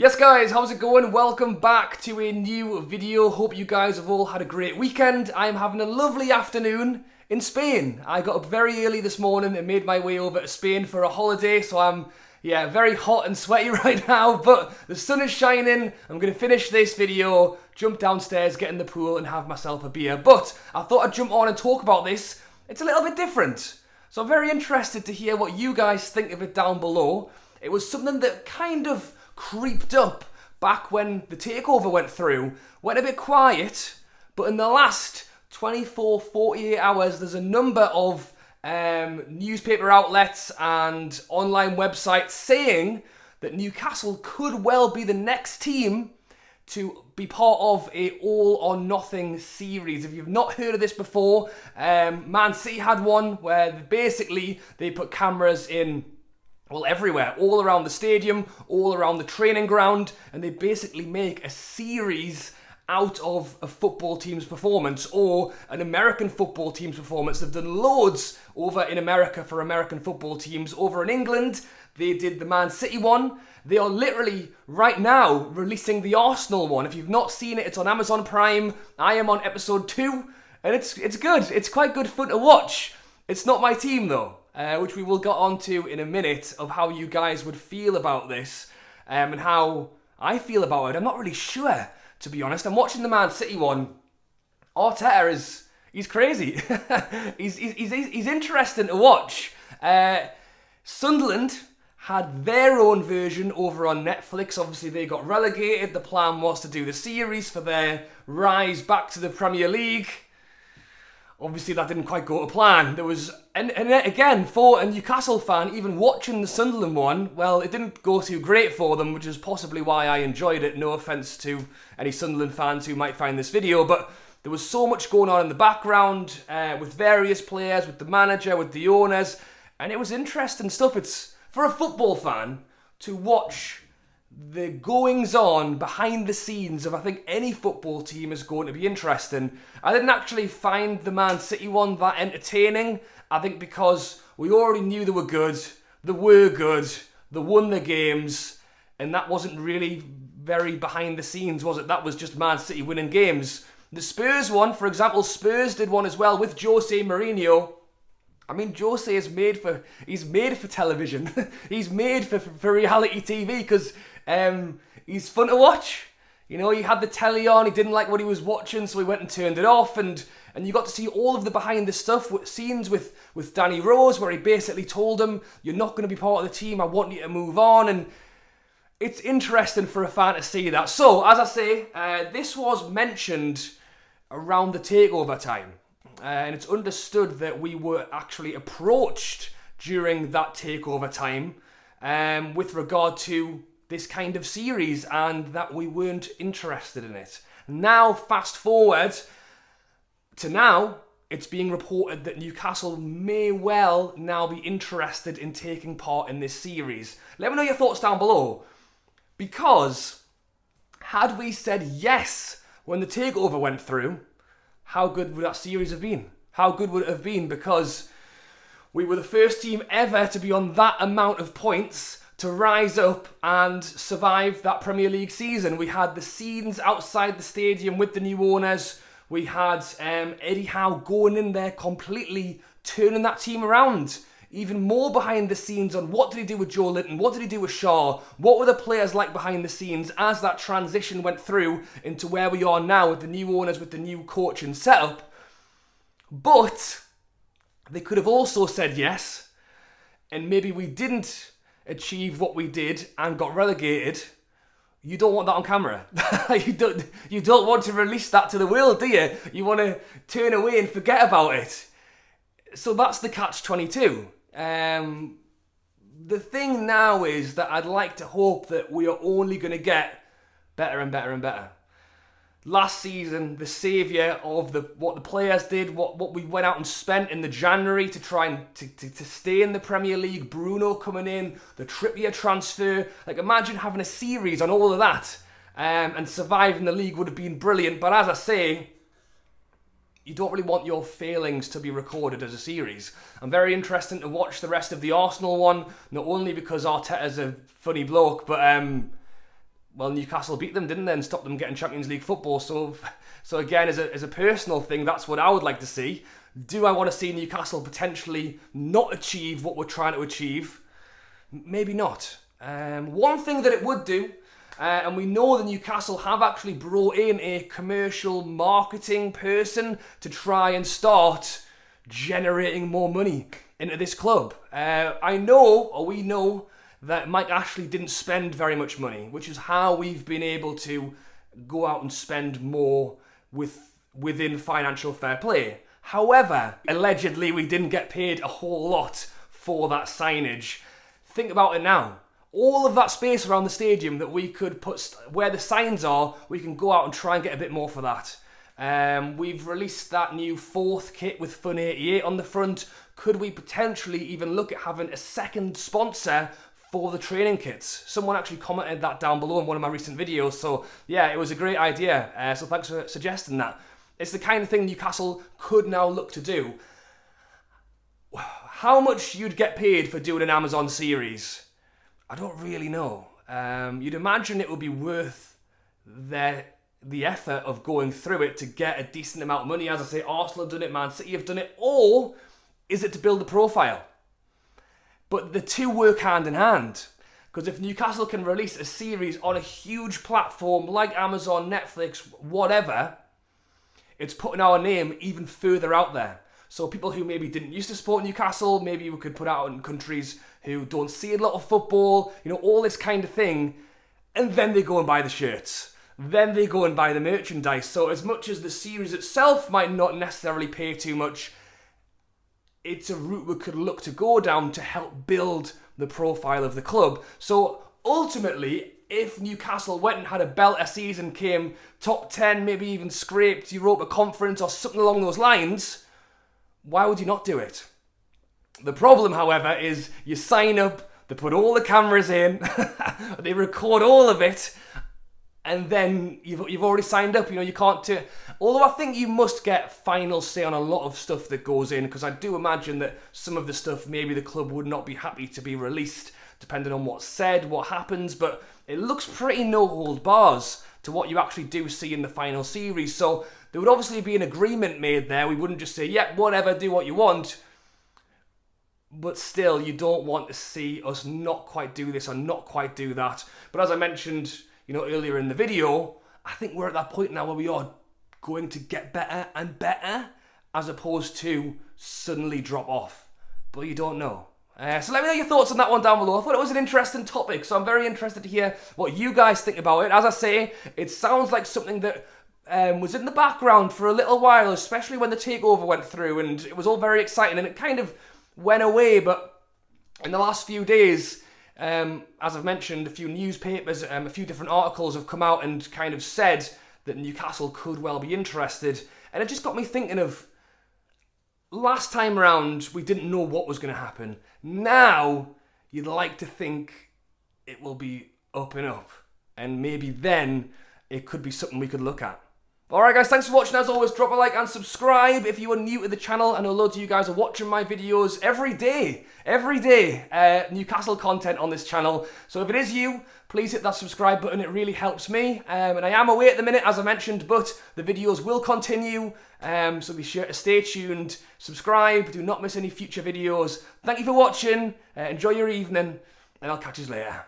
Yes guys, how's it going? Welcome back to a new video. Hope you guys have all had a great weekend. I'm having a lovely afternoon in Spain. I got up very early this morning and made my way over to Spain for a holiday, so I'm very hot and sweaty right now, but the sun is shining. I'm going to finish this video, jump downstairs, get in the pool and have myself a beer. But I thought I'd jump on and talk about this. It's a little bit different. So I'm very interested to hear what you guys think of it down below. It was something that kind of creeped up back when the takeover went through, went a bit quiet, but in the last 24, 48 hours, there's a number of newspaper outlets and online websites saying that Newcastle could well be the next team to be part of a all or nothing series. If you've not heard of this before, Man City had one where basically they put cameras in everywhere, all around the stadium, all around the training ground, and they basically make a series out of a football team's performance or an American football team's performance. They've done loads over in America for American football teams. Over in England, they did the Man City one. They are literally right now releasing the Arsenal one. If you've not seen it, it's on Amazon Prime. I am on episode 2, and it's good. It's quite good fun to watch. It's not my team though. Which we will get onto in a minute, of how you guys would feel about this and how I feel about it. I'm not really sure, to be honest. I'm watching the Man City one. Arteta he's crazy. he's interesting to watch. Sunderland had their own version over on Netflix. Obviously, they got relegated. The plan was to do the series for their rise back to the Premier League. Obviously, that didn't quite go to plan. There was, and again, for a Newcastle fan, even watching the Sunderland one, well, it didn't go too great for them, which is possibly why I enjoyed it. No offence to any Sunderland fans who might find this video, but there was so much going on in the background with various players, with the manager, with the owners, and it was interesting stuff. It's, for a football fan, to watch the goings-on behind the scenes of, I think, any football team is going to be interesting. I didn't actually find the Man City one that entertaining. I think because we already knew they were good, they won the games, and that wasn't really very behind the scenes, was it? That was just Man City winning games. The Spurs one, for example, Spurs did one as well with Jose Mourinho. I mean, Jose is he's made for television. He's made for reality TV because he's fun to watch. You know, he had the telly on, he didn't like what he was watching, so he went and turned it off, and you got to see all of the behind the stuff, scenes with Danny Rose, where he basically told him, you're not going to be part of the team, I want you to move on, and it's interesting for a fan to see that. So, as I say, this was mentioned around the takeover time. And it's understood that we were actually approached during that takeover time with regard to this kind of series, and that we weren't interested in it. Now, fast forward to now, it's being reported that Newcastle may well now be interested in taking part in this series. Let me know your thoughts down below, because had we said yes when the takeover went through, how good would that series have been? How good would it have been? Because we were the first team ever to be on that amount of points to rise up and survive that Premier League season. We had the scenes outside the stadium with the new owners. We had Eddie Howe going in there completely turning that team around. Even more behind the scenes on what did he do with Joe Linton, what did he do with Shaw, what were the players like behind the scenes as that transition went through into where we are now with the new owners, with the new coach and setup. But they could have also said yes, and maybe we didn't achieve what we did and got relegated. You don't want that on camera. You don't want to release that to the world, do you? You want to turn away and forget about it. So that's the catch-22. The thing now is that I'd like to hope that we are only going to get better and better and better. Last season, the saviour of what the players did, what we went out and spent in the January to try and to stay in the Premier League, Bruno coming in, the Trippier transfer, like imagine having a series on all of that and surviving the league would have been brilliant. But as I say, you don't really want your failings to be recorded as a series. I'm very interested to watch the rest of the Arsenal one, not only because Arteta's a funny bloke, but well, Newcastle beat them, didn't they, and stopped them getting Champions League football. So again, as a personal thing, that's what I would like to see. Do I want to see Newcastle potentially not achieve what we're trying to achieve? Maybe not. One thing that it would do, and we know that Newcastle have actually brought in a commercial marketing person to try and start generating more money into this club. We know that Mike Ashley didn't spend very much money, which is how we've been able to go out and spend more within financial fair play. However, allegedly we didn't get paid a whole lot for that signage. Think about it now. All of that space around the stadium that we could put where the signs are, we can go out and try and get a bit more for that. We've released that new 4th kit with Fun 88 on the front. Could we potentially even look at having a second sponsor for the training kits? Someone actually commented that down below in one of my recent videos. So yeah, it was a great idea. So thanks for suggesting that. It's the kind of thing Newcastle could now look to do. How much you'd get paid for doing an Amazon series? I don't really know. You'd imagine it would be worth the effort of going through it to get a decent amount of money. As I say, Arsenal have done it, Man City have done it, or is it to build a profile? But the two work hand in hand. Because if Newcastle can release a series on a huge platform like Amazon, Netflix, whatever, it's putting our name even further out there. So people who maybe didn't used to support Newcastle, maybe we could put out in countries who don't see a lot of football, all this kind of thing, and then they go and buy the shirts. Then they go and buy the merchandise. So as much as the series itself might not necessarily pay too much, it's a route we could look to go down to help build the profile of the club. So ultimately, if Newcastle went and had a belter season, came top 10, maybe even scraped Europa Conference or something along those lines, why would you not do it? The problem, however, is you sign up, they put all the cameras in, they record all of it, and then you've already signed up. You can't. Although I think you must get final say on a lot of stuff that goes in, because I do imagine that some of the stuff maybe the club would not be happy to be released, depending on what's said, what happens. But it looks pretty no hold bars to what you actually do see in the final series. So there would obviously be an agreement made there. We wouldn't just say, "Yep, whatever, do what you want." But still, you don't want to see us not quite do this or not quite do that. But as I mentioned, earlier in the video, I think we're at that point now where we are going to get better and better, as opposed to suddenly drop off. But you don't know. So let me know your thoughts on that one down below. I thought it was an interesting topic, so I'm very interested to hear what you guys think about it. As I say, it sounds like something that was in the background for a little while, especially when the takeover went through, and it was all very exciting, and it kind of went away. But in the last few days, as I've mentioned, a few newspapers, a few different articles have come out and kind of said that Newcastle could well be interested. And it just got me thinking of, last time round, we didn't know what was going to happen. Now, you'd like to think it will be up and up. And maybe then, it could be something we could look at. Alright guys, thanks for watching. As always, drop a like and subscribe if you are new to the channel. I know loads of you guys are watching my videos every day, Newcastle content on this channel. So if it is you, please hit that subscribe button. It really helps me. And I am away at the minute, as I mentioned, but the videos will continue. So be sure to stay tuned, subscribe, do not miss any future videos. Thank you for watching, enjoy your evening, and I'll catch you later.